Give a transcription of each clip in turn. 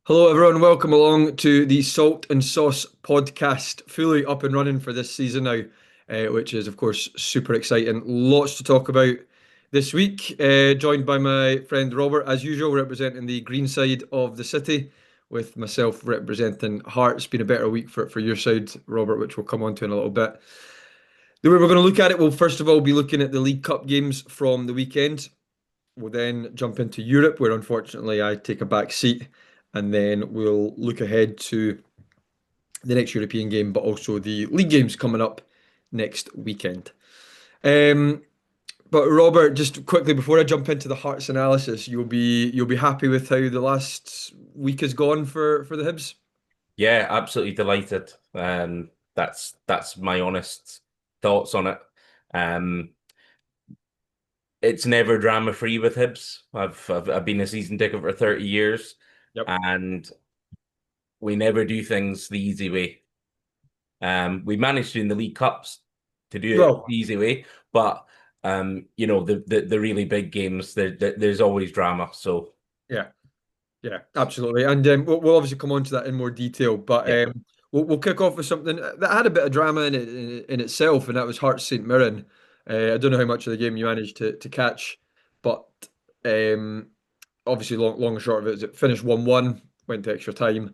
Hello, everyone. Welcome along to the Salt and Sauce podcast, fully up and running for this season now, which is, of course, super exciting. Lots to talk about this week. Joined by my friend Robert, as usual, representing the green side of the city, with myself representing Hearts. Been a better week for your side, Robert, which we'll come on to in a little bit. The way we're going to look at it, we'll first of all be looking at the League Cup games from the weekend. We'll then jump into Europe, where unfortunately I take a back seat, and then we'll look ahead to the next European game, but also the league games coming up next weekend. Um, but Robert, just quickly before I jump into the Hearts analysis, you'll be happy with how the last week has gone for the Hibs? Yeah, absolutely delighted. That's my honest thoughts on it. Um, it's never drama free with Hibs. I've been a season ticket for 30 years, Yep. and we never do things the easy way. We managed to in the League Cups to do it Well, the easy way, but the really big games there's always drama. So yeah. Yeah, absolutely. And we'll obviously come on to that in more detail, but yeah, we'll kick off with something that had a bit of drama in it in itself, and that was Hearts St Mirren. I don't know how much of the game you managed to catch, but um, obviously, long and short of it is it finished 1-1, went to extra time,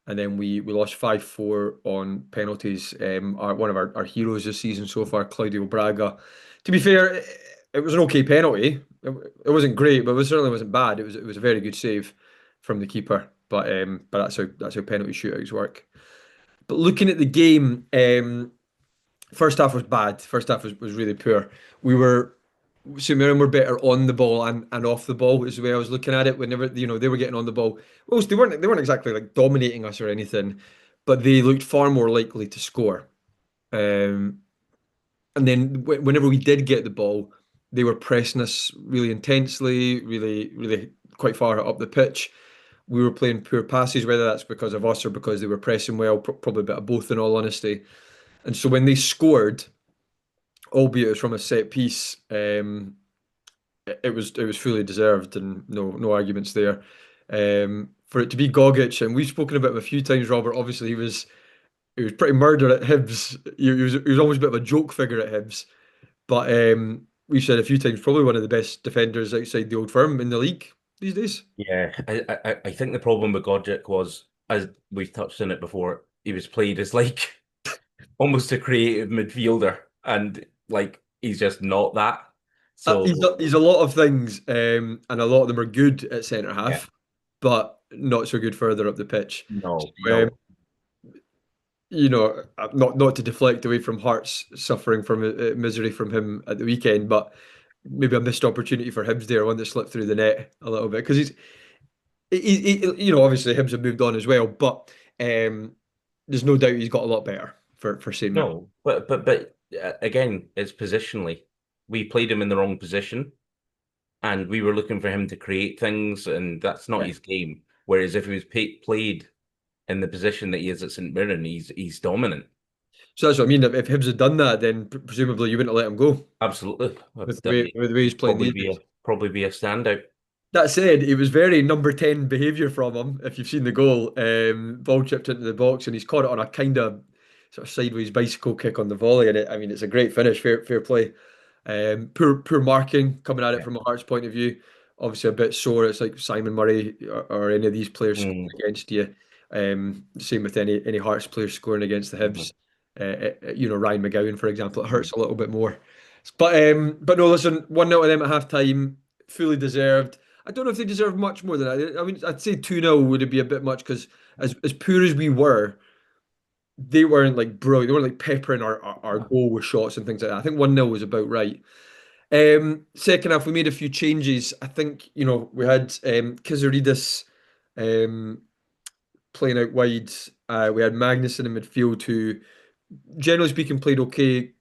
and then we lost 5-4 on penalties. One of our heroes this season so far, Claudio Braga. To be fair, it was an okay penalty. It wasn't great, but it certainly wasn't bad. It was a very good save from the keeper. But that's how penalty shootouts work. But looking at the game, first half was bad. First half was really poor. We were St Mirren were better on the ball and off the ball is the way I was looking at it. Whenever they were getting on the ball, well, they weren't exactly like dominating us or anything, but they looked far more likely to score. Um, and then whenever we did get the ball, they were pressing us really intensely, really quite far up the pitch. We were playing poor passes, whether that's because of us or because they were pressing well, probably a bit of both in all honesty. And so when they scored, albeit it was from a set piece, it was fully deserved and no arguments there. For it to be Gogic, and we've spoken about him a few times, Robert. Obviously, he was pretty murder at Hibs. He was almost a bit of a joke figure at Hibs, but we've said a few times probably one of the best defenders outside the old firm in the league these days. yeah. I think the problem with Godjic was, as we've touched on it before, he was played as like almost a creative midfielder, and like he's just not that. So He's a lot of things, and a lot of them are good at centre yeah, half, but not so good further up the pitch. no, So, no, not to deflect away from Hearts suffering from misery from him at the weekend, but maybe a missed opportunity for Hibs there, one that slipped through the net a little bit because obviously Hibs have moved on as well, but there's no doubt he's got a lot better for St Mirren. no. But again, it's positionally. We played him in the wrong position, and we were looking for him to create things, and that's not Yeah. his game. Whereas if he was played in the position that he is at St Mirren, he's dominant. So that's what I mean. If Hibs had done that, then presumably you wouldn't have let him go Absolutely, with the way he's playing probably these be a days. probably be a standout. That said, it was very number 10 behaviour from him. If you've seen the goal, ball chipped into the box and he's caught it on a kind of sort of sideways bicycle kick on the volley. And I mean, it's a great finish, fair play. Poor marking coming at it Yeah. from a Hearts point of view. Obviously, a bit sore. It's like Simon Murray or any of these players scoring Mm, against you. Same with any Hearts players scoring against the mhm. Hibs. Ryan McGowan, for example, it hurts a little bit more. But no, listen, 1-0 to them at half time, fully deserved. I don't know if they deserve much more than that. I mean, I'd say 2-0 would be a bit much because as poor as we were, they weren't like brilliant. They weren't like peppering our No. goal with shots and things like that. I think 1-0 was about right. Second half, we made a few changes. I think, we had Kizaridis um, playing out wide. We had Magnuson in midfield, who, generally speaking, played okay.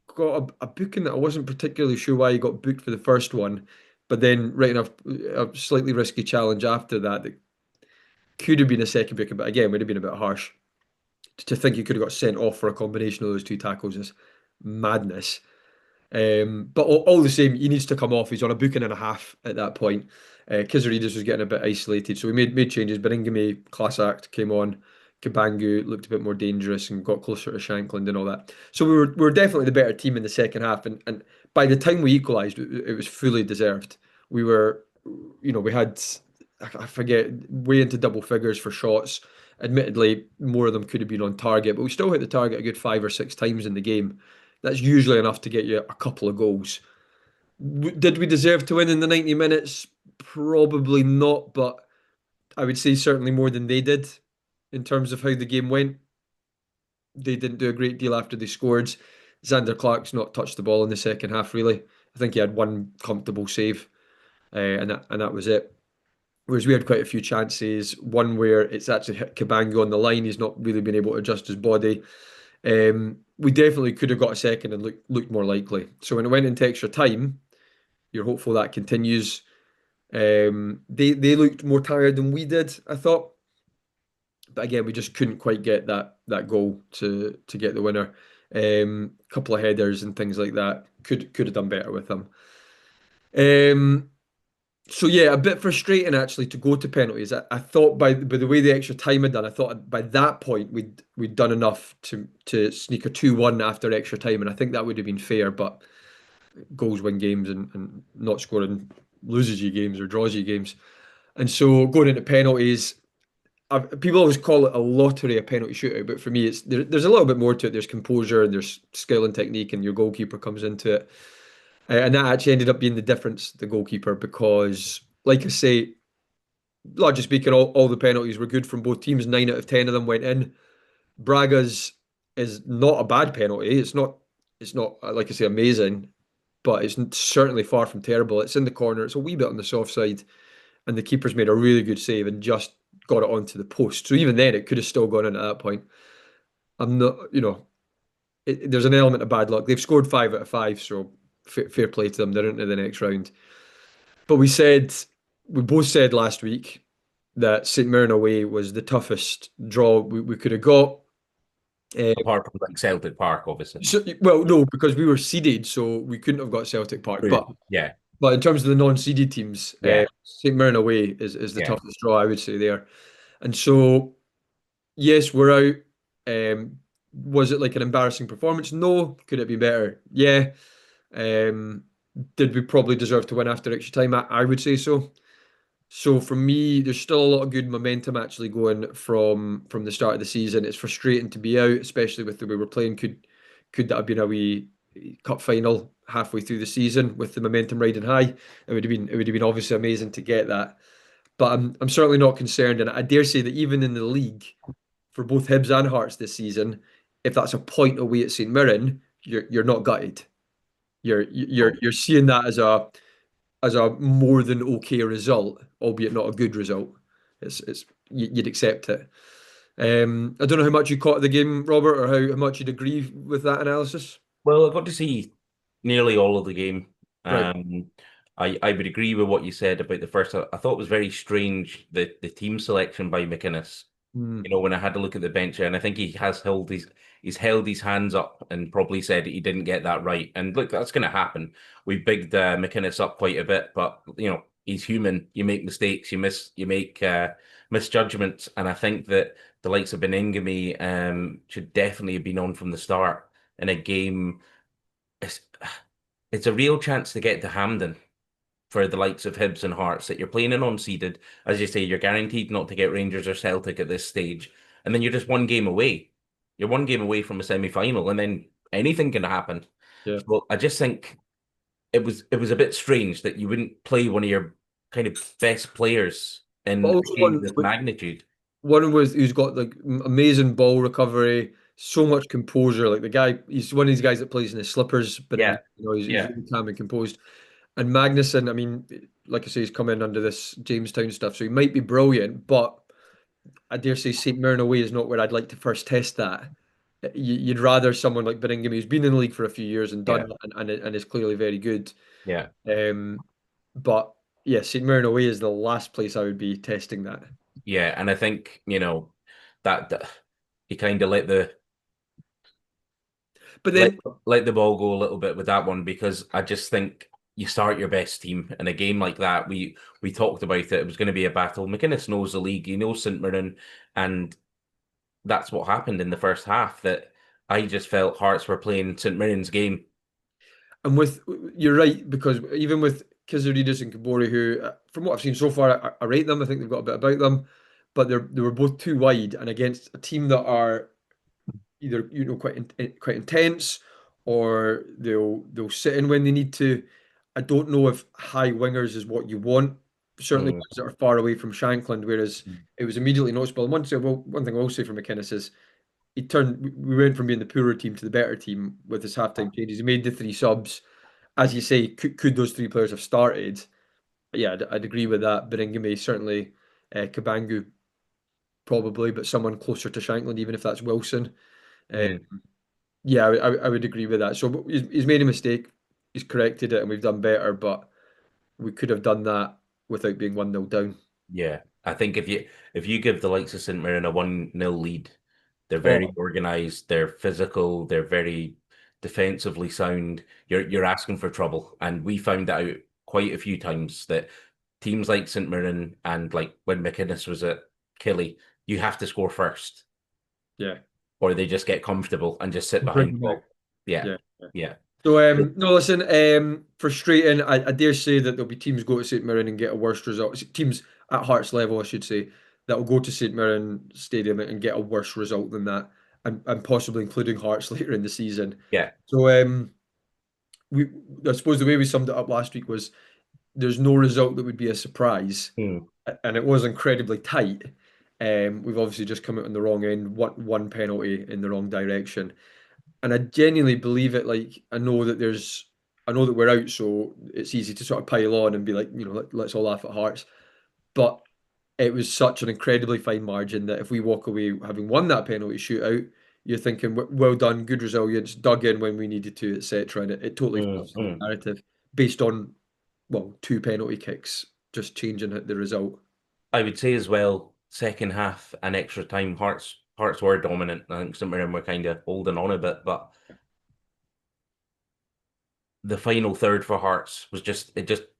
Got a booking that I wasn't particularly sure why he got booked for the first one, but then right enough, a slightly risky challenge after that could have been a second booking, but again, would have been a bit harsh. To think he could have got sent off for a combination of those two tackles is madness. But all the same, he needs to come off. He's on a booking and a half at that point. Kizarides was getting a bit isolated, so we made changes. Biringame, class act, came on. Kabangu looked a bit more dangerous and got closer to Shankland and all that. So we were definitely the better team in the second half, and by the time we equalised, it was fully deserved. We were, we had, I forget, way into double figures for shots. Admittedly, more of them could have been on target, but we still hit the target a good 5 or 6 times in the game. That's usually enough to get you a couple of goals. Did we deserve to win in the 90 minutes? Probably not, but I would say certainly more than they did in terms of how the game went. They didn't do a great deal after they scored. Xander Clark's not touched the ball in the second half, really. I think he had one comfortable save, and that was it. Whereas we had quite a few chances. One where it's actually hit Cabango on the line. He's not really been able to adjust his body. We definitely could have got a second and looked more likely. So when it went into extra time, you're hopeful that continues. They looked more tired than we did, I thought. But again, we just couldn't quite get that goal to get the winner. Couple of headers and things like that. Could have done better with them. Um, so yeah, a bit frustrating actually to go to penalties. I thought by the way the extra time had done, I thought by that point we'd done enough to sneak a 2-1 after extra time, and I think that would have been fair. But goals win games, and not scoring loses you games or draws you games. And so going into penalties, people always call it a lottery, a penalty shootout, but for me, there's a little bit more to it. There's composure and there's skill and technique, and your goalkeeper comes into it. And that actually ended up being the difference, the goalkeeper, because, like I say, largely speaking, all the penalties were good from both teams. 9 out of 10 of them went in. Braga's is not a bad penalty. It's not like I say amazing, but it's certainly far from terrible. It's in the corner. It's a wee bit on the soft side, and the keeper's made a really good save and just got it onto the post. So even then, it could have still gone in at that point. I'm not, there's an element of bad luck. They've scored 5 out of 5, so fair play to them. They're into the next round. But we both said last week that St Mirren away was the toughest draw we could have got. Uh, Apart from like Celtic Park, obviously. well, no, because we were seeded, so we couldn't have got Celtic Park. But True. Yeah, but in terms of the non-seeded teams, yeah, St Mirren away is the yeah. toughest draw, I would say there. And so yes, we're out. Was it like an embarrassing performance? No. Could it be better? Yeah. Um, did we probably deserve to win after extra time? I would say so. So for me, there's still a lot of good momentum actually going from the start of the season. It's frustrating to be out, especially with the way we're playing. Could that have been a wee cup final halfway through the season with the momentum riding high? It would have been obviously amazing to get that. But I'm certainly not concerned, and I dare say that even in the league, for both Hibs and Hearts this season, if that's a point away at St Mirren, you're not gutted. You're seeing that as a more than okay result, albeit not a good result. You'd accept it. I don't know how much you caught of the game, Robert, or how much you'd agree with that analysis. Well, I got to see nearly all of the game. Right. Um, I would agree with what you said about the first. I thought it was very strange the team selection by McInnes. Mm, When I had a look at the bench, and I think he's held his hands up and probably said he didn't get that right. And look, that's going to happen. We bigged McInnes up quite a bit, but he's human. You make mistakes, you make misjudgments, and I think that the likes of Beningame should definitely have been on from the start in a game. It's, it's a real chance to get to Hampden for the likes of Hibs and Hearts that you're playing in unseeded. As you say, you're guaranteed not to get Rangers or Celtic at this stage. And then you're just one game away. You're one game away from a semi-final, and then anything can happen. yeah. So I just think it was a bit strange that you wouldn't play one of your kind of best players But in a also game of this magnitude. one was who's got like amazing ball recovery, so much composure. Like the guy, he's one of these guys that plays in his slippers, but Yeah, he's yeah, really calm and composed. And Magnuson, I mean, like I say, he's come in under this Jamestown stuff, so he might be brilliant, but I dare say St. Mirren away is not where I'd like to first test that. You'd rather someone like Biringham, who's been in the league for a few years and done yeah, it and is clearly very good. yeah, Um, but yeah, St. Mirren away is the last place I would be testing that. yeah. And I think, that he kind of But let then, let the ball go a little bit with that one because I just think you start your best team in a game like that. We talked about it. It was going to be a battle. McInnes knows the league. He knows St Mirren, and that's what happened in the first half. That I just felt Hearts were playing St Mirren's game. And with you're right because even with Kizarides and Kabori, who from what I've seen so far, I rate them. I think they've got a bit about them, but they were both too wide, and against a team that are either quite intense or they'll sit in when they need to. I don't know if high wingers is what you want. Certainly Mm, ones that are far away from Shankland, whereas it was immediately noticeable. And one thing I will say for McInnes is we went from being the poorer team to the better team with his halftime changes. He made the three subs. As you say, could those three players have started? Yeah, I'd agree with that. Biringame, certainly, Kabangu, probably, but someone closer to Shankland, even if that's Wilson. Uh, mm. yeah, I would agree with that. So he's made a mistake. He's corrected it, and we've done better. But we could have done that without being 1-0 down. Yeah, I think if you give the likes of St Mirren a 1-0 lead, they're very Oh, organized, they're physical, they're very defensively sound. You're asking for trouble, and we found that out quite a few times that teams like St Mirren and like when McInnes was at Killy, you have to score first, yeah. or they just get comfortable and just sit Bring behind the him back. ball. Yeah, Yeah. yeah. So no, listen. Frustrating. I dare say that there'll be teams go to St Mirren and get a worse result. Teams at Hearts level, I should say, that will go to St Mirren Stadium and get a worse result than that, and possibly including Hearts later in the season. Yeah. So we I suppose the way we summed it up last week was there's no result that would be a surprise, Hmm. and it was incredibly tight. We've obviously just come out on the wrong end, one penalty in the wrong direction. And I genuinely believe it. Like I know that we're out, so it's easy to sort of pile on and be like, let's all laugh at Hearts. But it was such an incredibly fine margin that if we walk away having won that penalty shootout, you're thinking, Well done, good resilience, dug in when we needed to, etc." And it totally Hmm. flips the Hmm. narrative based on two penalty kicks, just changing the result. I would say as well, second half and extra time, Hearts were dominant. I think St Mirren were kind of holding on a bit, but the final third for Hearts was just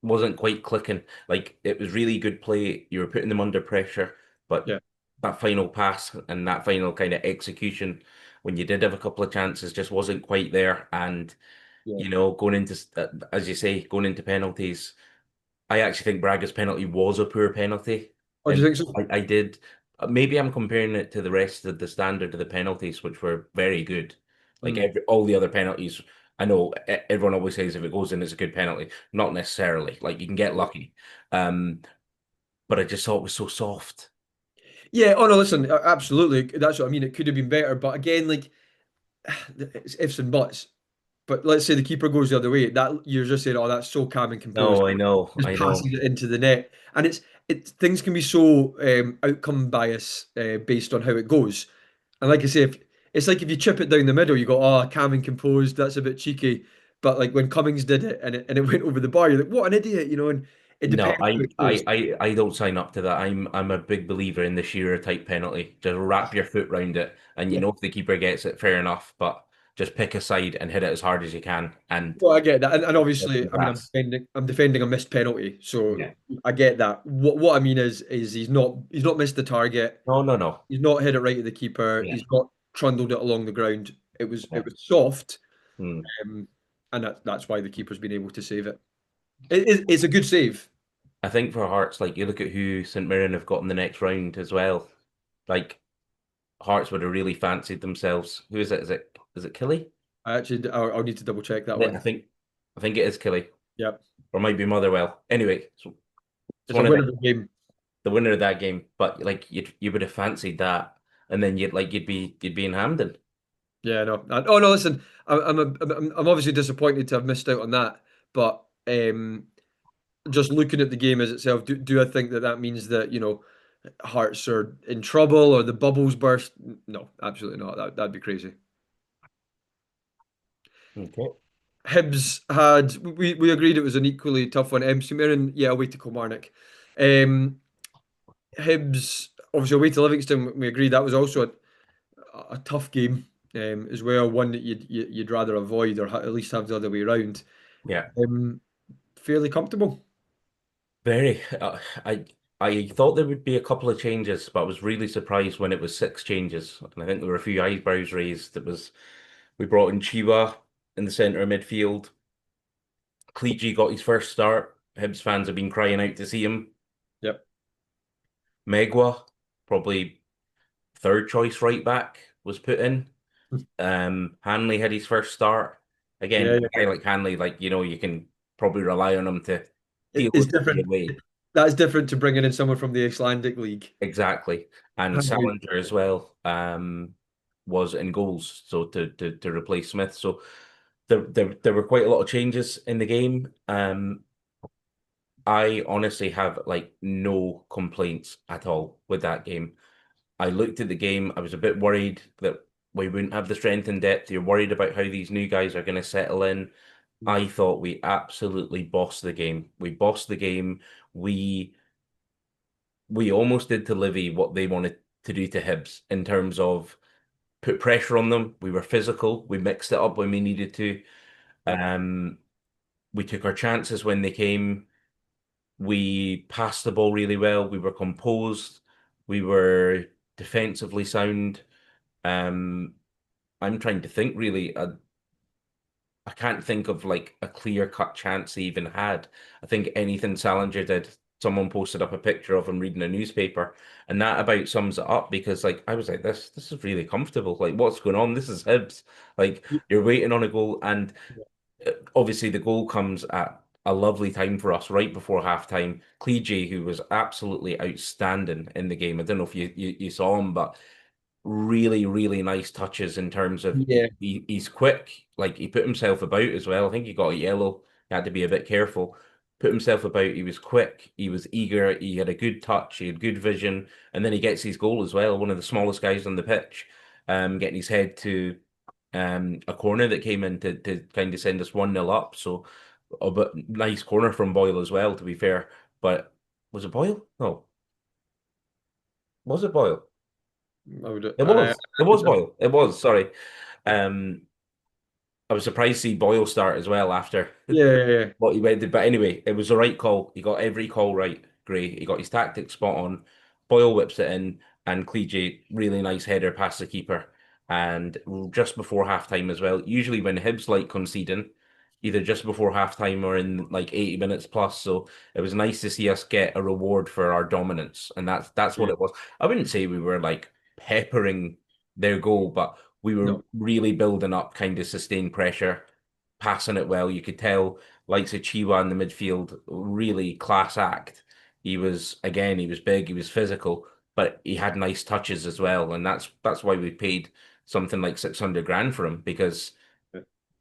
wasn't quite clicking. Like it was really good play. You were putting them under pressure, but Yeah, that final pass and that final kind of execution when you did have a couple of chances just wasn't quite there. And yeah. going into as you say, going into penalties. I actually think Braga's penalty was a poor penalty, Oh, do and you think so? I did. Maybe I'm comparing it to the rest of the standard of the penalties, which were very good. Like Mm. all the other penalties, I know everyone always says if it goes in, it's a good penalty. Not necessarily. Like you can get lucky, um, but I just thought it was so soft. Yeah. Oh no, listen, absolutely. That's what I mean. It could have been better, but again, like it's ifs and buts. But let's say the keeper goes the other way. That you're just saying, "Oh, that's so calm and composed." No, I know, Just I know. passes it into the net, and it's things can be so outcome bias based on how it goes. And like I say, if it's like if you chip it down the middle, you go, "Oh, calm and composed." That's a bit cheeky. But like when Cummings did it and it went over the bar, you're like, "What an idiot!" And it No, depends how it goes. I don't sign up to that. I'm a big believer in the Shearer type penalty. Just wrap your foot round it, and Yeah. if the keeper gets it, fair enough. But just pick a side and hit it as hard as you can. And Well, I get that, and obviously, I mean, that's I'm defending a missed penalty, so yeah. I get that. What I mean is he's not missed the target. No, no, no. He's not hit it right at the keeper. Yeah. He's not trundled it along the ground. It was Yeah. it was soft, Hmm. um, and that's why the keeper's been able to save it. It's a good save. I think for Hearts, like you look at who St Mirren have got in the next round as well. Like Hearts would have really fancied themselves. Who is it? Is it Killy? I'll need to double check that I one. think I think it is Killy, Yep, or it might be Motherwell. Anyway, so it's it's a one of winnable game. the winner of that game. But like you would have fancied that, and then you'd be in Hampden. Yeah, no. Oh no, listen, I'm obviously disappointed to have missed out on that, but just looking at the game as itself, do I think that that means that Hearts are in trouble or the bubbles burst? No, absolutely not. That'd be crazy. Okay. Hibs had we agreed it was an equally tough one. St Mirren, yeah, away to Kilmarnock. Um, Hibs obviously away to Livingston. We agreed that was also a tough game as well. One that you'd rather avoid or at least have the other way around. Yeah. Um, fairly comfortable. Very. I thought there would be a couple of changes, but I was really surprised when it was six changes. And I think there were a few eyebrows raised. It was we brought in Chiwa in the centre of midfield. Cleegee got his first start. Hibs fans have been crying out to see him. Yep. Megwa, probably third choice right back, was put in. Hanley had his first start. Yeah, Again, a yeah. guy like Hanley, like you can probably rely on him to deal It's with the different. away. That's different to bringing in someone from the Icelandic league. Exactly. And Salinger as well was in goals, so to replace Smith. So there were quite a lot of changes in the game. I honestly have like no complaints at all with that game. I looked at the game, I was a bit worried that we wouldn't have the strength and depth. You're worried about how these new guys are going to settle in. I thought we absolutely bossed the game. We bossed the game. We we almost did to Livy what they wanted to do to Hibs in terms of put pressure on them. We were physical. We mixed it up when we needed to. Yeah. Um, we took our chances when they came. We passed the ball really well. We were composed. We were defensively sound. Um, I'm trying to think really. I can't think of like a clear-cut chance he even had. I think anything Salinger did, someone posted up a picture of him reading a newspaper, and that about sums it up because like I was like, this is really comfortable. Like, what's going on? This is Hibs. Like, you're waiting on a goal, and obviously the goal comes at a lovely time for us right before halftime. Cleegee, who was absolutely outstanding in the game. I don't know if you saw him, but really, really nice touches in terms of Yeah. he's quick. Like he put himself about as well. I think he got a yellow. He had to be a bit careful. Put himself about. He was quick. He was eager. He had a good touch. He had good vision. And then he gets his goal as well. One of the smallest guys on the pitch, getting his head to a corner that came in to kind of send us 1-0 up. So a bit nice corner from Boyle as well, to be fair. But was it Boyle? No. Was it Boyle? I would. It was. It was Boyle. It was. Sorry. Um, I was surprised to see Boyle start as well after Yeah, yeah, yeah. what he went to. But anyway, it was the right call. He got every call right. Great. He got his tactics spot on. Boyle whips it in, and Cleegee, really nice header past the keeper. And just before halftime as well. Usually when Hibs like conceding, either just before halftime or in like 80 minutes plus. So it was nice to see us get a reward for our dominance. And that's what Yeah. it was. I wouldn't say we were like peppering their goal, but we were No. really building up kind of sustained pressure, passing it well. You could tell likes of Chiwa in the midfield, really class act. He was big, he was physical, but he had nice touches as well. And that's why we paid something like 600 grand for him because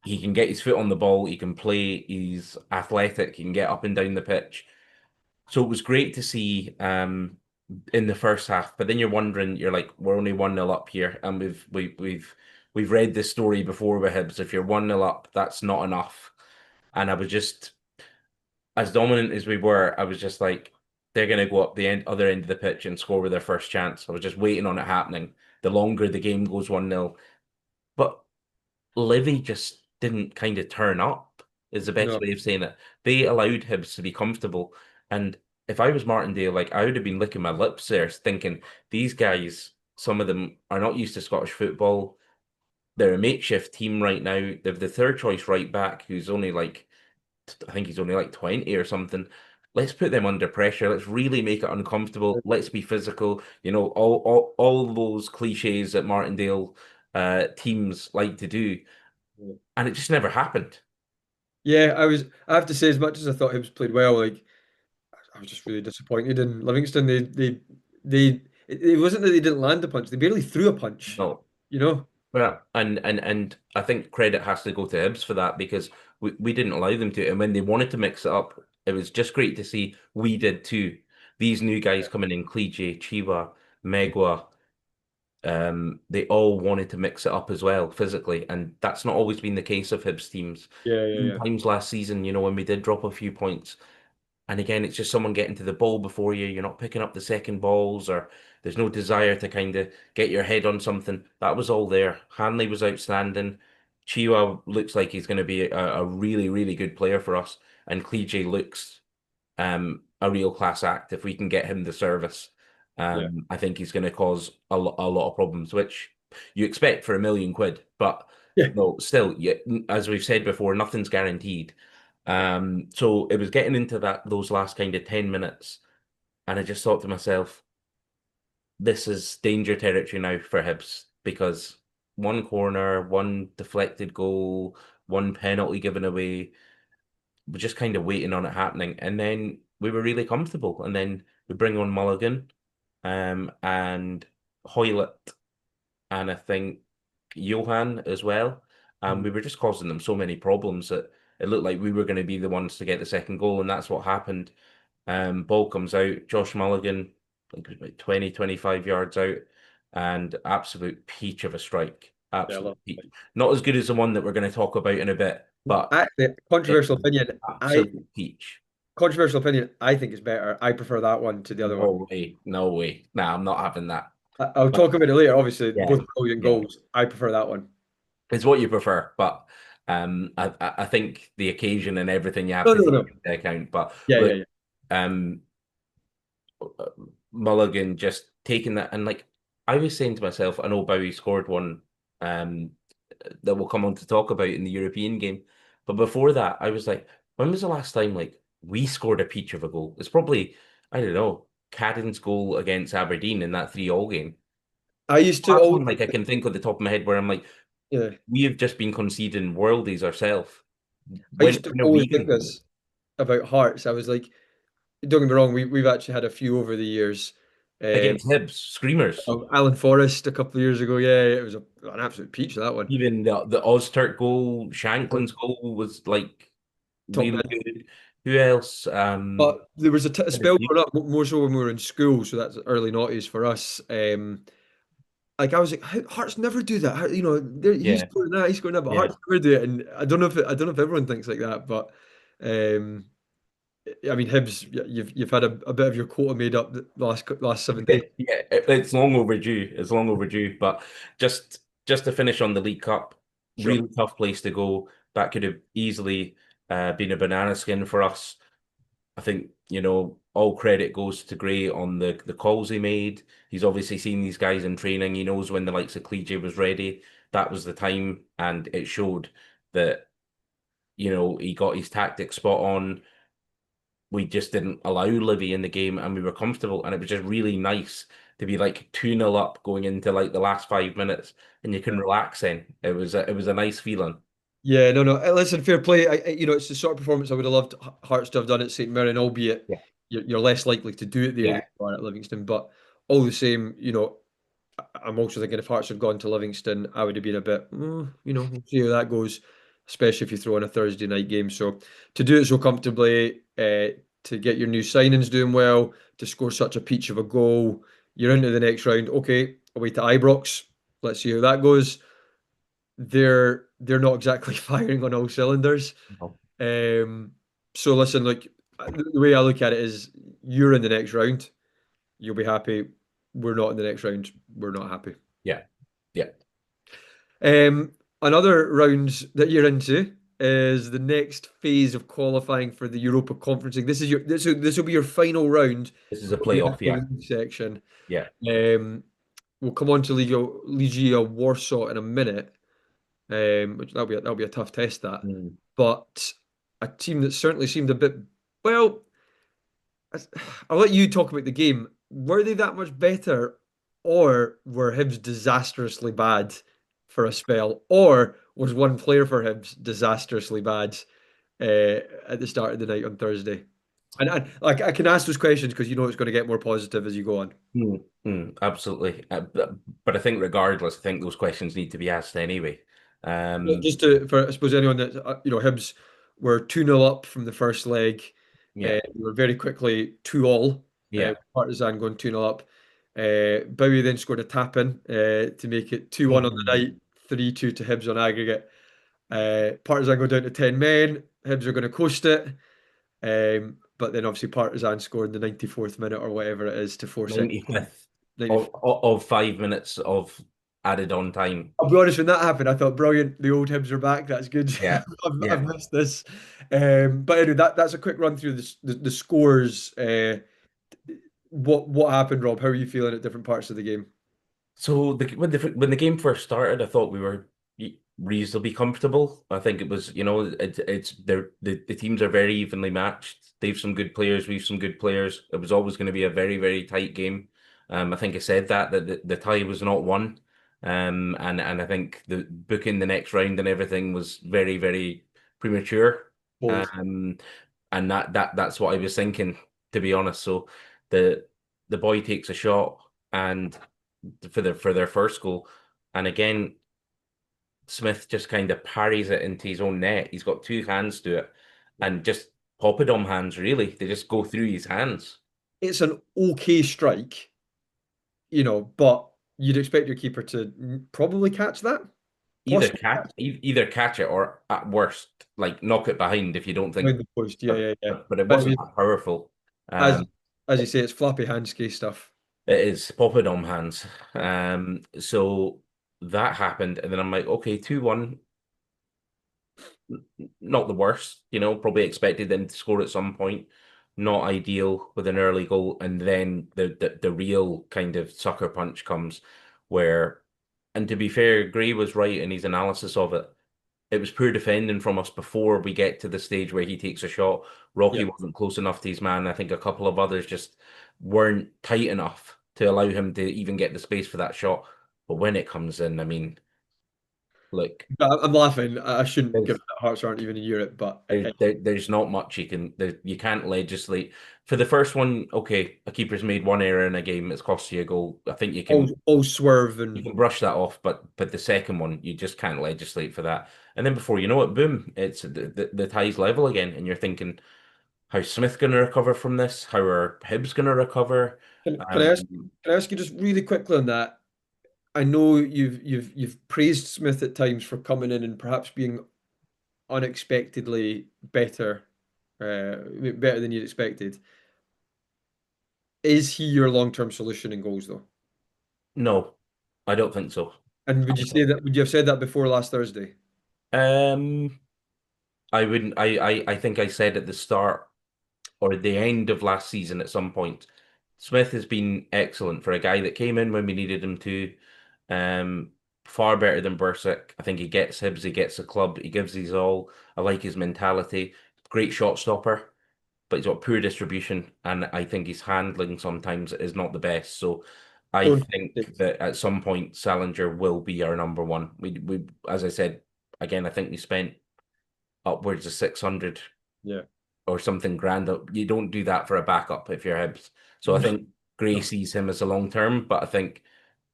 he can get his foot on the ball, he can play, he's athletic, he can get up and down the pitch. So it was great to see in the first half, but then you're wondering, you're like, we're only 1-0 up here, and we've read this story before with Hibs. If you're 1-0 up, that's not enough. And I was just as dominant as we were, I was just like, they're gonna go up the other end of the pitch and score with their first chance. I was just waiting on it happening. The longer the game goes 1-0. But Livy just didn't kind of turn up, is the best No. way of saying it. They allowed Hibs to be comfortable. And if I was Martindale, like I would have been licking my lips there, thinking these guys, some of them are not used to Scottish football. They're a makeshift team right now. They've the third choice right back, who's only like, I think he's only like 20 or something. Let's put them under pressure. Let's really make it uncomfortable. Let's be physical. You know, all those cliches that Martindale teams like to do. And it just never happened. Yeah, I have to say, as much as I thought Hibs played well, like I was just really disappointed in Livingston. They. It wasn't that they didn't land a punch; they barely threw a punch. No. You know? Yeah, and I think credit has to go to Hibs for that because we didn't allow them to. And when they wanted to mix it up, it was just great to see we did too. These new guys coming in, Cleegee, Chiwa, Megwa, they all wanted to mix it up as well physically, and that's not always been the case of Hibs teams. Yeah, yeah, yeah. Sometimes last season, when we did drop a few points, and again, it's just someone getting to the ball before you. You're not picking up the second balls, or there's no desire to kind of get your head on something. That was all there. Hanley was outstanding. Chiwa looks like he's going to be a really, really good player for us, and Cleege looks a real class act. If we can get him the service, Yeah. I think he's going to cause a lot of problems, which you expect for £1 million. But Yeah. no, still, yeah, as we've said before, nothing's guaranteed. So it was getting into those last kind of 10 minutes, and I just thought to myself, this is danger territory now for Hibs because one corner, one deflected goal, one penalty given away. We're just kind of waiting on it happening. And then we were really comfortable. And then we bring on Mulligan, and Hoylett, and I think Johan as well. Mm. We were just causing them so many problems that it looked like we were going to be the ones to get the second goal, and that's what happened. Ball comes out, Josh Mulligan, I think it was about 20, 25 yards out, and absolute peach of a strike. Yeah, I Absolute love peach. Not as good as the one that we're going to talk about in a bit, it. but Actually, it controversial was opinion. I absolute peach. controversial opinion. I think it's better. I prefer that one to the other one. No way, no way. Nah, I'm not having that. I'll But talk about it later. Obviously, yeah, both brilliant yeah. goals. I prefer that one. It's what you prefer, but I think the occasion and everything you have No, to no, take no. into account. But Yeah, yeah, look, yeah. um, Mulligan just taking that, and like I was saying to myself, I know Bowie scored one um that we'll come on to talk about in the European game, but before that, I was like, when was the last time like we scored a peach of a goal? It's probably, I don't know, Cadden's goal against Aberdeen in that 3-all game. I used to Last always, one like I can think of the top of my head where I'm like, yeah, we have just been conceding worldies ourselves. I used to When are always we going think to do it? this about Hearts. I was like, don't get me wrong, we've actually had a few over the years. Um, Against Hibs, Screamers. Alan Forrest a couple of years ago, yeah, it was an absolute peach that one. Even the Ozturk goal, Shanklin's goal was like Top really man. good. Who else? But there was a Had a spell few. growing up, more so when we were in school, so that's early noughties for us. Like I was like, Hearts never do that. He's Yeah, scoring that, he's scoring that, but yeah. Hearts never do it. And I don't know if everyone thinks like that, but um, I mean, Hibs, you've had a bit of your quota made up the last 7 days. Yeah, it's long overdue. It's long overdue. But just to finish on the League Cup, Sure. really tough place to go. That could have easily been a banana skin for us. I think, all credit goes to Gray on the calls he made. He's obviously seen these guys in training. He knows when the likes of Cleege was ready. That was the time, and it showed that, he got his tactics spot on. We just didn't allow Livy in the game, and we were comfortable. And it was just really nice to be like 2-0 up going into like the last 5 minutes, and you can relax then. It was a nice feeling. Yeah, no, no. Listen, fair play. It's the sort of performance I would have loved Hearts to have done at St Mirren, albeit Yeah, you're less likely to do it there than yeah, you are at Livingston. But all the same, I'm also thinking if Hearts had gone to Livingston, I would have been a bit, we'll see how that goes, especially if you throw in a Thursday night game. So to do it so comfortably, to get your new signings doing well, to score such a peach of a goal, you're into the next round. Okay, away to Ibrox. Let's see how that goes. They're not exactly firing on all cylinders. no, Um, so listen, look, the way I look at it is you're in the next round, you'll be happy. We're not in the next round, we're not happy. yeah, yeah. Another round that you're into is the next phase of qualifying for the Europa Conferencing. This will be your final round This is a before we playoff. enter the Yeah, league section. yeah. Um, we'll come on to Legia Warsaw in a minute, which that'll be a tough test that. Mm. But a team that certainly seemed a bit well. I'll let you talk about the game. Were they that much better, or were Hibs disastrously bad for a spell, or was one player for Hibs disastrously bad at the start of the night on Thursday? And like I can ask those questions because you know it's going to get more positive as you go on. Absolutely. But I think regardless, I think those questions need to be asked anyway. Well, Um, just for I suppose anyone that Hibs were 2-0 up from the first leg. yeah, They were very quickly 2-all. yeah. Partizan going 2-0 up. Bowie then scored a tap in to make it 2-1 on the Mm. night, 3-2 to Hibs on aggregate. Partizan go down to 10 men. Hibs are going to coast it. But then obviously Partizan scored in the 94th minute or whatever it is to force it. 95th 90, of 5 minutes of added on time. I'll be honest, when that happened, I thought, brilliant, the old Hibs are back. That's good. Yeah, I've yeah. missed this. But anyway, that's a quick run through the scores. What happened, Rob? How are you feeling at different parts of the game? So when the game first started, I thought we were reasonably comfortable. I think it was, it's the teams are very evenly matched. They've some good players, we've some good players. It was always going to be a very, very tight game. I think I said that the tie was not won. And I think the booking the next round and everything was very, very premature. Bold. Um, and that's what I was thinking, to be honest. So the the boy takes a shot and for their first goal. And again, Smith just kind of parries it into his own net. He's got two hands to it, and just Poppadom hands, really. They just go through his hands. It's an okay strike, but you'd expect your keeper to probably catch that, possibly catch Either catch it or at worst, like knock it behind if you don't it behind think. the post. Yeah, But yeah, yeah. but it But I wasn't mean, that powerful. as Um, as you say, it's floppy handsky stuff. it is Poppadom hands. So that happened, and then I'm like, okay, 2-1. Not the worst, probably expected them to score at some point. Not ideal with an early goal, and then the real kind of sucker punch comes where, and to be fair, Gray was right in his analysis of it. It was poor defending from us before we get to the stage where he takes a shot. Rocky Yeah. wasn't close enough to his man. I think a couple of others just weren't tight enough to allow him to even get the space for that shot. But when it comes in, I mean, look, I'm laughing. I shouldn't give there's it that Hearts aren't even in Europe, but there's not much you can't legislate for the first one. Okay, a keeper's made one error in a game, it's cost you a goal. I think all swerve you and can brush that off, but the second one you just can't legislate for that. And then before you know it, boom, it's the tie's level again, and you're thinking, how's Smith going to recover from this? How are Hibs going to recover? can I ask Um, can I ask you just really quickly on that? I know you've praised Smith at times for coming in and perhaps being unexpectedly better than you'd expected. Is he your long-term solution in goals though? no, I don't think so. And would you have said that before last Thursday? Um, I wouldn't. I think I said at the start or at the end of last season at some point. Smith has been excellent for a guy that came in when we needed him to. Um, Far better than Bursic. I think he gets Hibs, he gets the club, he gives his all. I like his mentality. Great shot stopper, but he's got poor distribution, and I think his handling sometimes is not the best. So I Prone to think mistakes. that at some point Salinger will be our number one. We as I said again, I think we spent upwards of 600 Yeah. or something grand. You don't do that for a backup if you're Hibs. So I No, think Gray no. sees him as a long term, but I think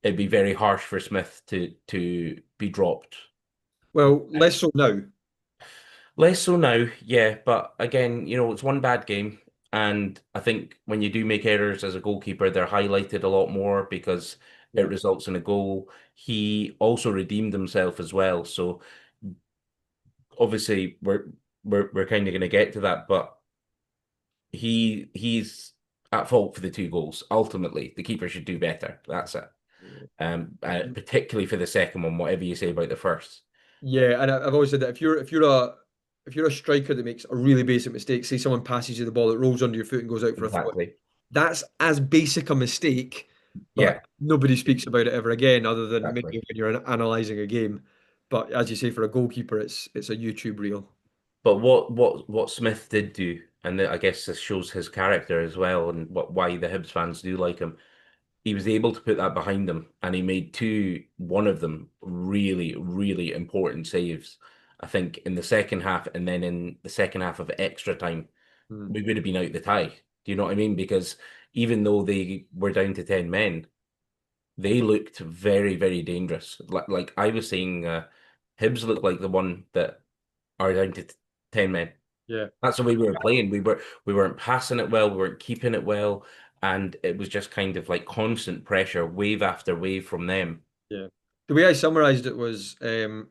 it'd be very harsh for Smith to be dropped. Well, less Um, so now. Less so now, yeah, but again, it's one bad game, and I think when you do make errors as a goalkeeper, they're highlighted a lot more because it Yeah. results in a goal. He also redeemed himself as well, so obviously we're kind of going to get to that, but he's at fault for the two goals. Ultimately, the keeper should do better. That's it. Particularly for the second one, whatever you say about the first. Yeah, and I've always said that if you're a striker that makes a really basic mistake, say someone passes you the ball, it rolls under your foot and goes out for a throw, Exactly. that's as basic a mistake, Yeah, but nobody speaks about it ever again, other than maybe exactly. when you're analyzing a game. But as you say, for a goalkeeper, it's a YouTube reel. But what Smith did do, and I guess this shows his character as well, and why the Hibs fans do like him. He was able to put that behind him, and he made one of them really, really important saves. I think in the second half, and then in the second half of extra time, Hmm. we would have been out the tie. Do you know what I mean? Because even though they were down to 10 men, they looked very, very dangerous. Like I was saying, Hibs looked like the one that are down to 10 men. Yeah, That's the way we were playing. We weren't passing it well, we weren't keeping it well, and it was just kind of like constant pressure, wave after wave from them. yeah. The way I summarized it was, and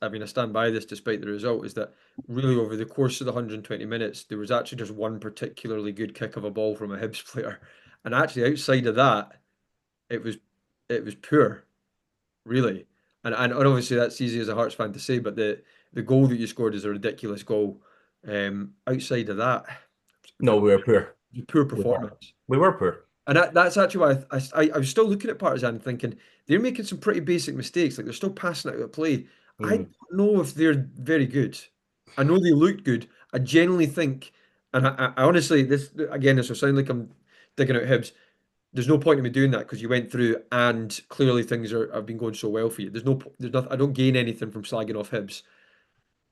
I mean, I stand by this despite the result, is that really over the course of the 120 minutes, there was actually just one particularly good kick of a ball from a Hibs player, and actually outside of that, it was it was poor. really. And obviously that's easy as a Hearts fan to say, but the goal that you scored is a ridiculous goal. Outside of that, No, we were poor. poor We were. performance. We were poor. And that's actually why I was still looking at Partizan thinking they're making some pretty basic mistakes. Like they're still passing out of play. I Mm. don't know if they're very good. I know they looked good. I genuinely think, and I honestly, this again, this will sound like I'm digging out Hibs. There's no point in me doing that because you went through and clearly things have been going so well for you. There's nothing. I don't gain anything from slagging off Hibs.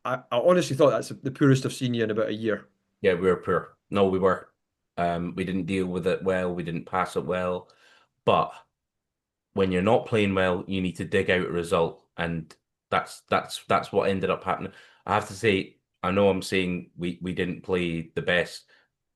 I honestly thought that's the poorest I've seen you in about a year. Yeah, we were poor. No, we were. We didn't deal with it well. We didn't pass it well. But when you're not playing well, you need to dig out a result, and that's what ended up happening. I have to say, I know I'm saying we didn't play the best.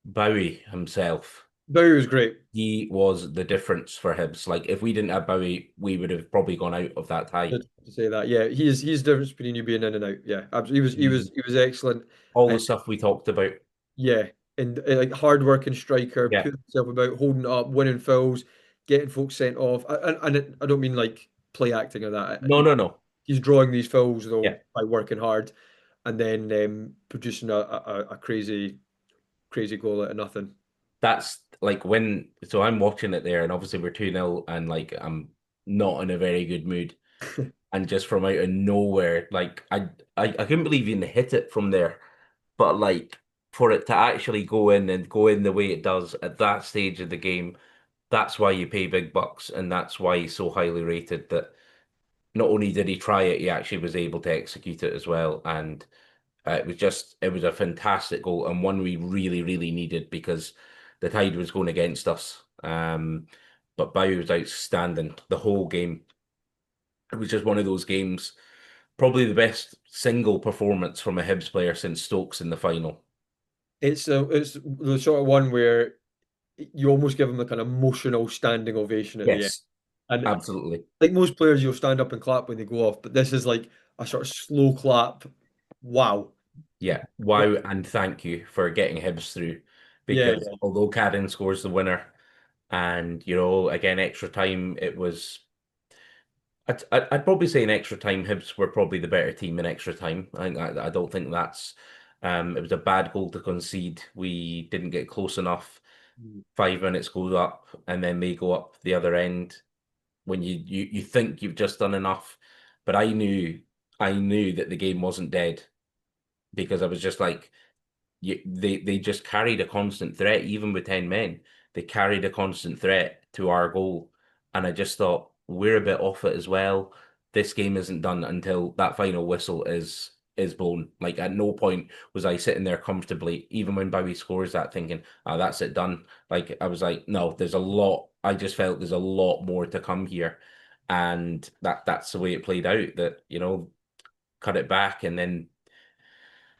Bowie himself, Bowie was great. he was the difference for Hibs. Like if we didn't have Bowie, we would have probably gone out of that tie. Good to say that. Yeah, he's the difference between you being in and out. Yeah, absolutely. He was excellent. All the And stuff we talked about. yeah, and like hard working striker, Yeah. putting himself about, holding it up, winning fouls, getting folks sent off. I don't mean like play acting or that. No, no, no. He's drawing these fouls though Yeah. by working hard, and then producing a crazy goal out of nothing. That's like when so I'm watching it there and obviously we're 2-0 and like I'm not in a very good mood. And just from out of nowhere, like I couldn't believe he even hit it from there. But like for it to actually go in and go in the way it does at that stage of the game, that's why you pay big bucks and that's why he's so highly rated that not only did he try it, he actually was able to execute it as well. And it was a fantastic goal and one we really, really needed because the tide was going against us. But Bowie was outstanding the whole game. It was just one of those games, probably the best single performance from a Hibs player since Stokes in the final. It's the sort of one where you almost give him like an emotional standing ovation at the end. Yes, And absolutely. like most players, you'll stand up and clap when they go off, but this is like a sort of slow clap. Wow. Yeah, wow, and thank you for getting Hibs through Yeah, because although Cadden scores the winner, and again extra time, it was. I'd probably say in extra time, Hibs were probably the better team in extra time. I don't think that's. It was a bad goal to concede. We didn't get close enough. yeah. 5 minutes goes up, and then they go up the other end. When you think you've just done enough, but I knew that the game wasn't dead because I was just like they just carried a constant threat, even with 10 men. They carried a constant threat to our goal. And I just thought, we're a bit off it as well. This game isn't done until that final whistle is blown. Like at no point was I sitting there comfortably, even when Bowie scores that, thinking, oh, that's it done. Like I was like, no, there's a lot. I just felt there's a lot more to come here. And that's the way it played out, that, cut it back and then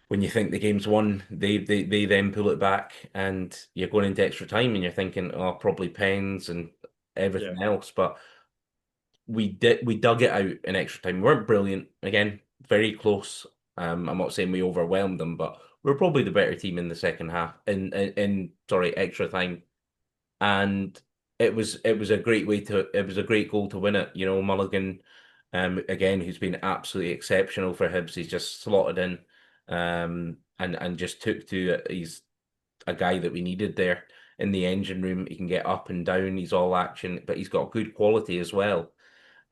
when you think the game's won, they then pull it back, and you're going into extra time, and you're thinking, oh, probably pens and Yeah. everything else. But we dug it out in extra time. We weren't brilliant again, very close. I'm not saying we overwhelmed them, but we're probably the better team in the second half. In sorry, extra time, and it was a great goal to win it. Mulligan, again, who's been absolutely exceptional for Hibs. He's just slotted in, and just took to it. He's a guy that we needed there in the engine room. He can get up and down. He's all action, but he's got good quality as well.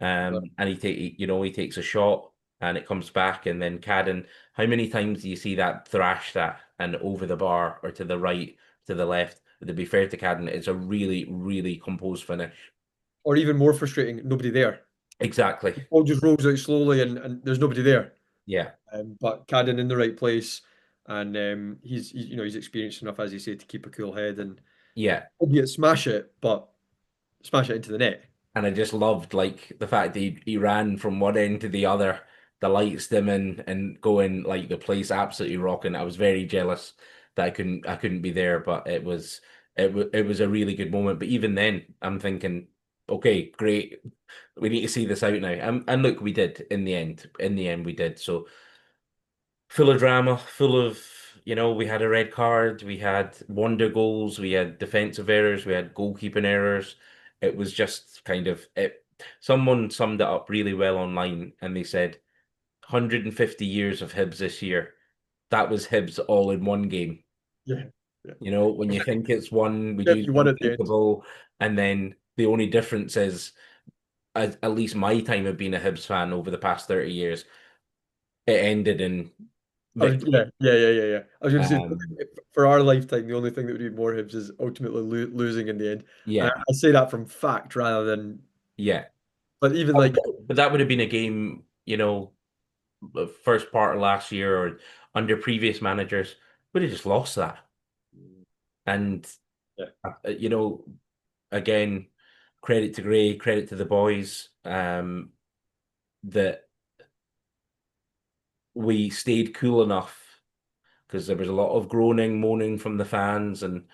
And he takes a shot and it comes back, and then Cadden. How many times do you see that thrash that and over the bar or to the right, to the left? To be fair to Cadden, it's a really, really composed finish. Or even more frustrating, nobody there. Exactly. All just rolls out slowly and there's nobody there. Yeah. But Cadden in the right place, and he's experienced enough, as you say, to keep a cool head and Yeah. albeit smash it, but smash it into the net. And I just loved like the fact that he ran from one end to the other, the lights dimming and going like the place absolutely rocking. I was very jealous that I couldn't be there, but it was a really good moment. But even then, I'm thinking, okay, great, we need to see this out now. And look, we did in the end. In the end, we did. So full of drama, full of, we had a red card, we had wonder goals, we had defensive errors, we had goalkeeping errors. It was just kind of it. Someone summed it up really well online, and they said 150 years of Hibs this year. That was Hibs all in one game. Yeah. Yeah. You know, when you think it's won, we do If the you won at the end. unthinkable, and then the only difference is, at least my time of being a Hibs fan over the past 30 years, it ended in Yeah, victory. yeah, yeah, yeah, yeah. I was going to say, Um, for our lifetime, the only thing that would be more Hibs is ultimately losing in the end. And yeah, I say that from fact rather than, yeah. but even Oh, like, but that would have been a game, the first part of last year or under previous managers, would have just lost that. And, yeah, you know, again, credit to Gray, credit to the boys, that we stayed cool enough because there was a lot of groaning, moaning from the fans, and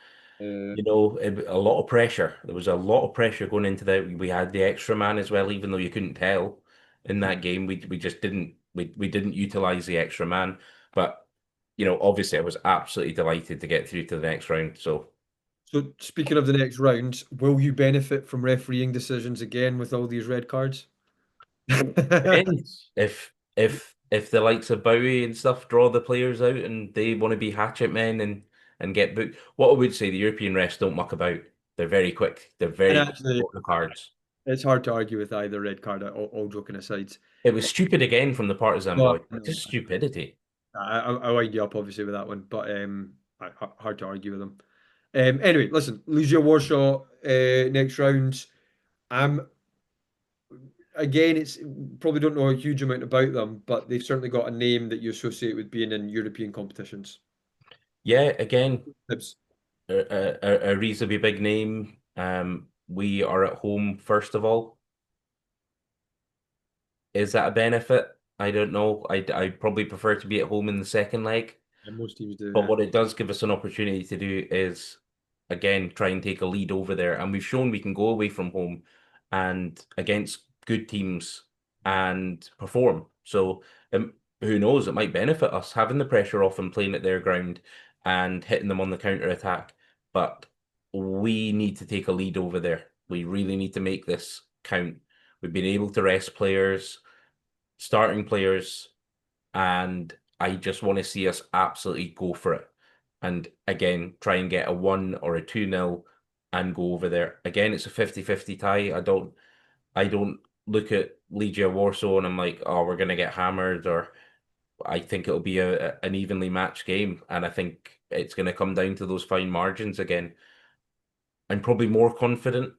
uh, a lot of pressure. There was a lot of pressure going into that. We had the extra man as well, even though you couldn't tell in that game. We just didn't we didn't utilize the extra man. But obviously, I was absolutely delighted to get through to the next round. So so speaking of the next round, will you benefit from refereeing decisions again with all these red cards? depends if the likes of Bowie and stuff draw the players out and they want to be hatchet men and get booked. What I would say, the European refs don't muck about. They're very quick. They're And very quick to actually, book the cards. it's hard to argue with either red card, all joking aside. It was stupid again from the Partizan No, boy. no, Just stupidity. I wind you up obviously with that one, but hard to argue with them. Anyway, listen, Legia Warsaw next round. I'm again, it's probably don't know a huge amount about them, but they've certainly got a name that you associate with being in European competitions. Yeah, again, Hibs. a reasonably big name. We are at home first of all. Is that a benefit? I don't know. I probably prefer to be at home in the second leg. Yeah, most teams do, But yeah. what it does give us an opportunity to do is, again, try and take a lead over there. And we've shown we can go away from home and against good teams and perform. So who knows? It might benefit us having the pressure off and playing at their ground and hitting them on the counter attack. But we need to take a lead over there. We really need to make this count. We've been able to rest players, starting players, and I just want to see us absolutely go for it. And again, try and get a 1 or a 2-0 and go over there. Again, it's a 50-50 tie. I don't look at Legia Warsaw and I'm like, oh, we're gonna get hammered, or I think it'll be an evenly matched game. And I think it's gonna come down to those fine margins again. I'm probably more confident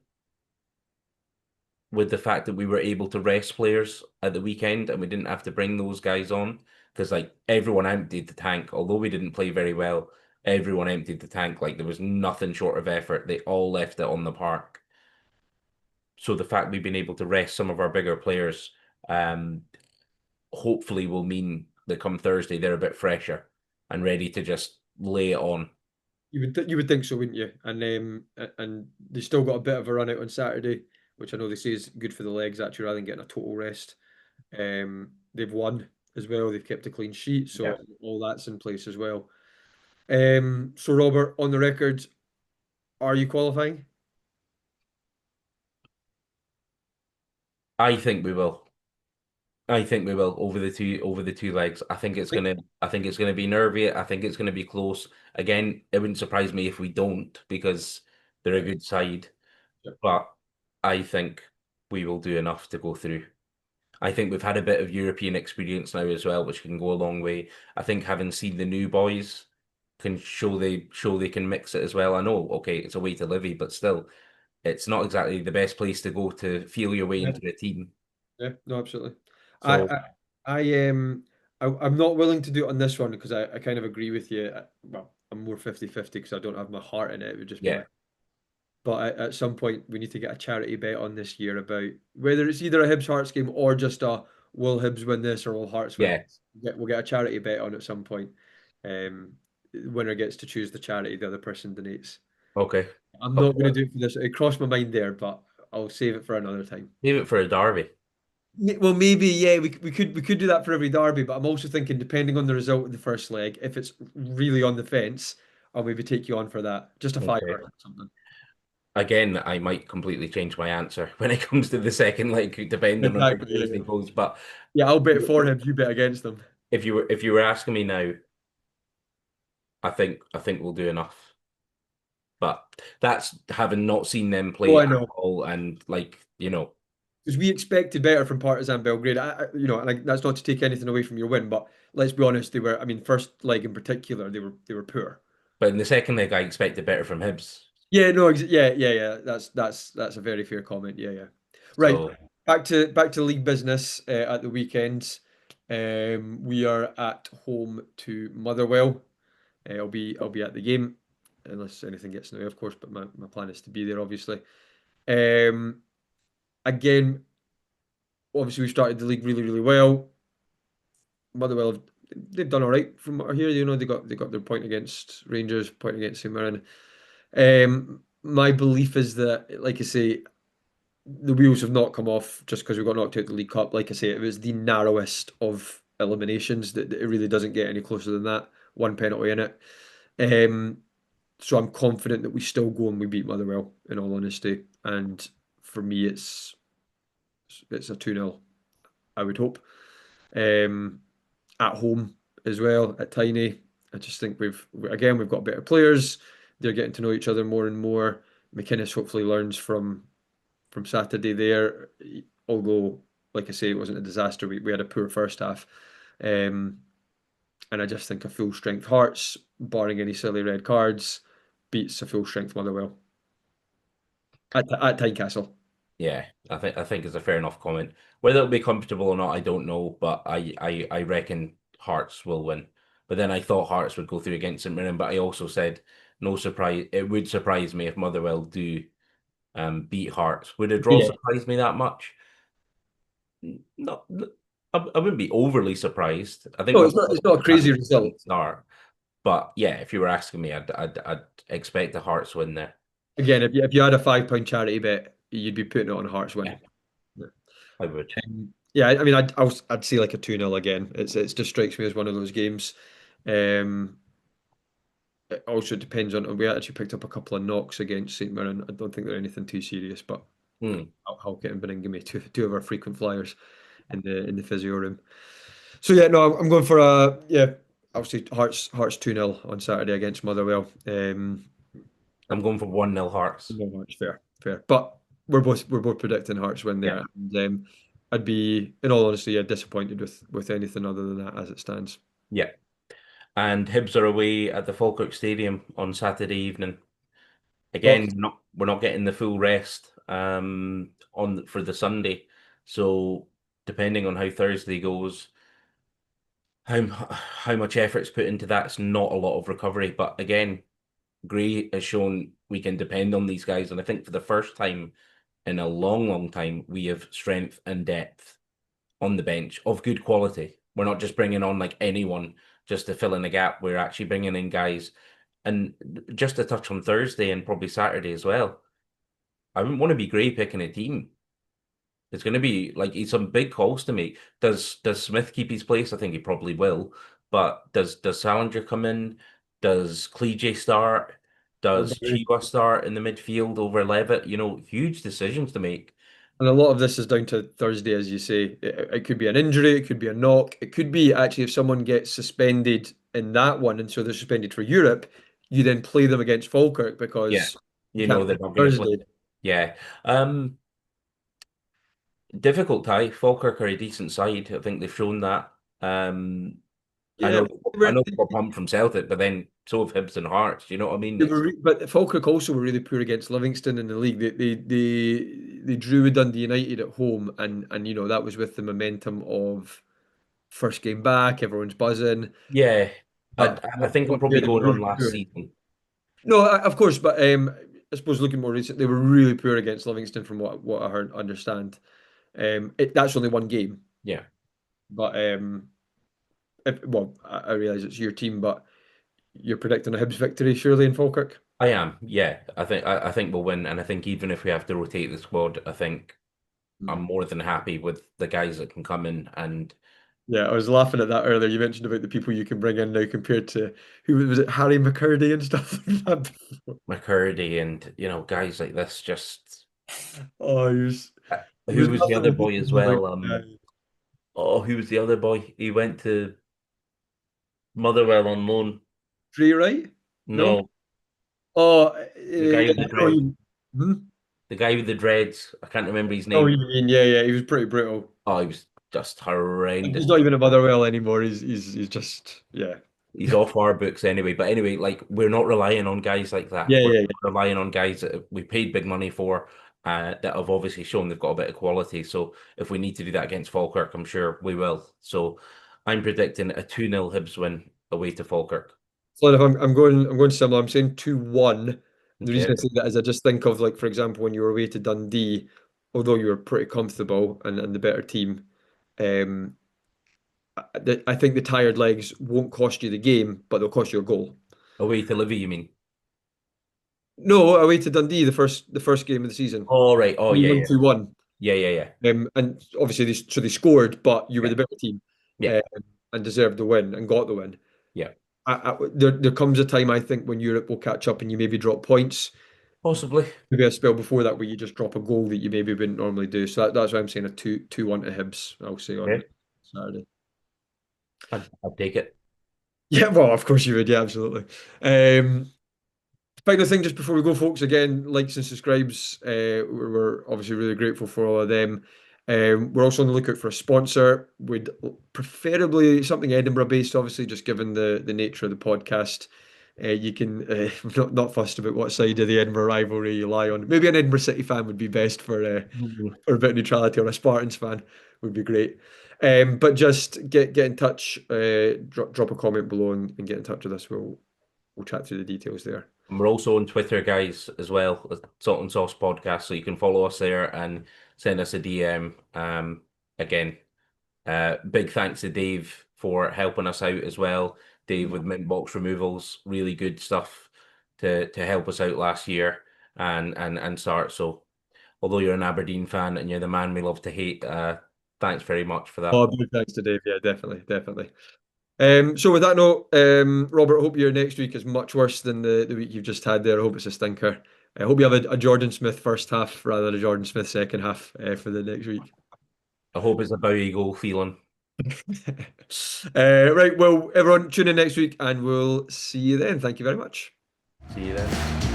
with the fact that we were able to rest players at the weekend and we didn't have to bring those guys on because like everyone emptied the tank. Although we didn't play very well, everyone emptied the tank. Like there was nothing short of effort. They all left it on the park. So the fact we've been able to rest some of our bigger players, um, hopefully will mean that come Thursday they're a bit fresher and ready to just lay it on. You would think so, wouldn't you? And they still got a bit of a run out on Saturday, which I know they say is good for the legs actually, rather than getting a total rest. They've won as well. They've kept a clean sheet, Yeah. so all that's in place as well. So Robert, on the record, are you qualifying? I think we will. I think we will over the two legs. I think it's gonna be nervy. I think it's gonna be close. Again, it wouldn't surprise me if we don't because they're a Yeah, good side. yeah. But I think we will do enough to go through. I think we've had a bit of European experience now as well, which can go a long way. I think having seen the new boys can show they can mix it as well. I know, okay, it's away to Livy, but still, it's not exactly the best place to go to feel your way Yeah, into a team. yeah, no, absolutely. I, So I, I'm not willing to do it on this one because I kind of agree with you. Well, I'm more 50-50 because I don't have my heart in it. It would just be yeah, my. But at some point, we need to get a charity bet on this year about whether it's either a Hibs Hearts game or just a will Hibs win this or will Hearts win yeah. this. We'll get a charity bet on at some point. Um, winner gets to choose the charity the other person donates. Okay. I'm not going to Okay. do it for this. It crossed my mind there, but I'll save it for another time. Leave it for a derby. Well, maybe yeah, we could do that for every derby, but I'm also thinking depending on the result of the first leg, if it's really on the fence, I'll maybe take you on for that. Just a fiver Okay. or something. again, I might completely change my answer when it comes to the second leg, depending on how Exactly. Yeah, Thursday yeah. goes. But Yeah, I'll bet for him. You bet against them. if you were asking me now, I think we'll do enough. But that's having not seen them Oh, play I at know. all, and like Because we expected better from Partizan Belgrade. Like that's not to take anything away from your win, but let's be honest, they were. I mean, first leg in particular, they were poor. but in the second leg, I expected better from Hibs. Yeah, no, yeah, yeah, yeah. That's a very fair comment. Yeah, yeah. Right. So Back to league business at the weekends. We are at home to Motherwell. I'll be at the game unless anything gets in the way, of course. But my plan is to be there, obviously. Um, Again, obviously we started the league really, really well. Motherwell they've done all right from what I hear. They got their point against Rangers, point against St Mirren. My belief is that, like I say, the wheels have not come off just because we got knocked out the League Cup. Like I say, it was the narrowest of eliminations. That it really doesn't get any closer than that. One penalty in it. Um, so I'm confident that we still go and we beat Motherwell. In all honesty, and for me, it's a 2-0. I would hope. Um, at home as well at Tiny. I just think we've got better players. They're getting to know each other more and more. McInnes hopefully learns from Saturday there. Although, like I say, it wasn't a disaster. We had a poor first half. Um, and I just think a full strength Hearts, barring any silly red cards, beats a full strength Motherwell at Tynecastle. yeah, I think it's a fair enough comment. Whether it'll be comfortable or not, I don't know, but I reckon Hearts will win. But then I thought Hearts would go through against St Mirren, but I also said no surprise. It would surprise me if Motherwell do beat Hearts. Would a draw Yeah. surprise me that much? Not, I wouldn't be overly surprised. I think No, it's not. Motherwell It's not a had a crazy result. decent start, but yeah, if you were asking me, I'd expect a Hearts win there. Again, if you had a £5 charity bet, you'd be putting it on Hearts Yeah, win. Yeah. I would. Yeah, I mean, I'd say like a 2-0 again. It just strikes me as one of those games. Um, it also depends on. We actually picked up a couple of knocks against St Mirren. I don't think they're anything too serious, but Hmm. Halkett and Beningame, two of our frequent flyers in the physio room. So yeah, no, I'm going for a yeah. Obviously, Hearts 2-0 on Saturday against Motherwell. I'm going for 1-0 Hearts. No, Hearts fair, but we're both predicting Hearts win Yeah. there, and I'd be, in all honesty, yeah, disappointed with anything other than that as it stands. Yeah. And Hibs are away at the Falkirk Stadium on Saturday evening. Well, Again, we're not getting the full rest on for the Sunday. So depending on how Thursday goes, how much effort's put into that's not a lot of recovery. But again, Gray has shown we can depend on these guys, and I think for the first time in a long, long time, we have strength and depth on the bench of good quality. We're not just bringing on like anyone just to fill in a gap. We're actually bringing in guys. And just to touch on Thursday and probably Saturday as well, I wouldn't want to be Gray picking a team. It's going to be like he's some big calls to make. Does Smith keep his place? I think he probably will. But does Salinger come in? Does Cleege start? Does Chiba start in the midfield over Levitt? Huge decisions to make. and a lot of this is down to Thursday, as you say. It could be an injury, it could be a knock, it could be actually if someone gets suspended in that one, and so they're suspended for Europe, you then play them against Falkirk Yeah, because you can't they're play not going to play. Thursday. Yeah. Difficult tie. Falkirk are a decent side. I think they've shown that. Um, I Yeah, know but I know they were pumped from Celtic, but then so have Hibs and Hearts. You know what I mean? but Falkirk also were really poor against Livingston in the league. They drew with Dundee United at home, and that was with the momentum of first game back, everyone's buzzing. Yeah. I But I think I'm what probably they were going on really last poor. season. No, of course, but I suppose looking more recent, they were really poor against Livingston from what I heard understand. That's only one game, Yeah, but well, I realize it's your team, but you're predicting a Hibs victory surely in Falkirk. I am. Yeah, I think we'll win, and I think even if we have to rotate the squad, I think Hmm. I'm more than happy with the guys that can come in and Yeah, I was laughing at that earlier. You mentioned about the people you can bring in now compared to who was it, Harry McCurdy and stuff like that. McCurdy and guys like this. Just Oh, he who was was the other nothing boy as like well? Oh, who was the other boy? He went to Motherwell on loan. free, right? No. No, Oh, the guy yeah, with the no, dread, hmm? the guy with the dreads. I can't remember his Oh, name. you mean, yeah, yeah, he was pretty brutal. Oh, he was just And horrendous. he's not even at Motherwell anymore. He's just yeah. He's off our books anyway. But anyway, like we're not relying on guys like that. Yeah, We're yeah, relying on guys that we paid big money for, that have obviously shown they've got a bit of quality. So if we need to do that against Falkirk, I'm sure we will. So I'm predicting a 2-0 Hibs win away to Falkirk. so if I'm going similar. I'm saying 2-1. The reason I Okay. say that is I just think of like, for example, when you were away to Dundee, although you were pretty comfortable and the better team, um, I think the tired legs won't cost you the game, but they'll cost you a goal. Away to Livy, you mean? No, away to Dundee, the first game of the season. Oh, right. Oh, We yeah, won yeah. 2-1. Yeah, yeah, yeah. And obviously they scored, but you were Yeah. the better team, Yeah. um, and deserved the win and got the win. Yeah. There comes a time I think when Europe will catch up and you maybe drop points. Possibly. Maybe a spell before that where you just drop a goal that you maybe wouldn't normally do. So that's why I'm saying a 2-1 to Hibs, I'll say on Okay. Saturday. I'd take it. Yeah, well, of course you would. Yeah, absolutely. Um, Final thing, just before we go, folks, again, likes and subscribes. We're obviously really grateful for all of them. We're also on the lookout for a sponsor. We'd preferably something Edinburgh based, obviously, just given the nature of the podcast. You can not fussed about what side of the Edinburgh rivalry you lie on. Maybe an Edinburgh City fan would be best Mhm. for a bit of neutrality, or a Spartans fan would be great. But just get in touch, drop a comment below and get in touch with us. We'll chat through the details there. And we're also on Twitter, guys, as well, Salt and Sauce Podcast. So you can follow us there and send us a DM. Again, big thanks to Dave for helping us out as well. Dave with mint box removals, really good stuff to help us out last year and start. So although you're an Aberdeen fan and you're the man we love to hate, thanks very much for that. Oh, big thanks to Dave. Yeah, definitely, definitely. So with that note, Robert, I hope your next week is much worse than the week you've just had there. I hope it's a stinker. I hope you have a Jordan Smith first half rather than a Jordan Smith second half for the next week. I hope it's a Bowie goal feeling. Right, well, everyone, tune in next week and we'll see you then. Thank you very much. See you then.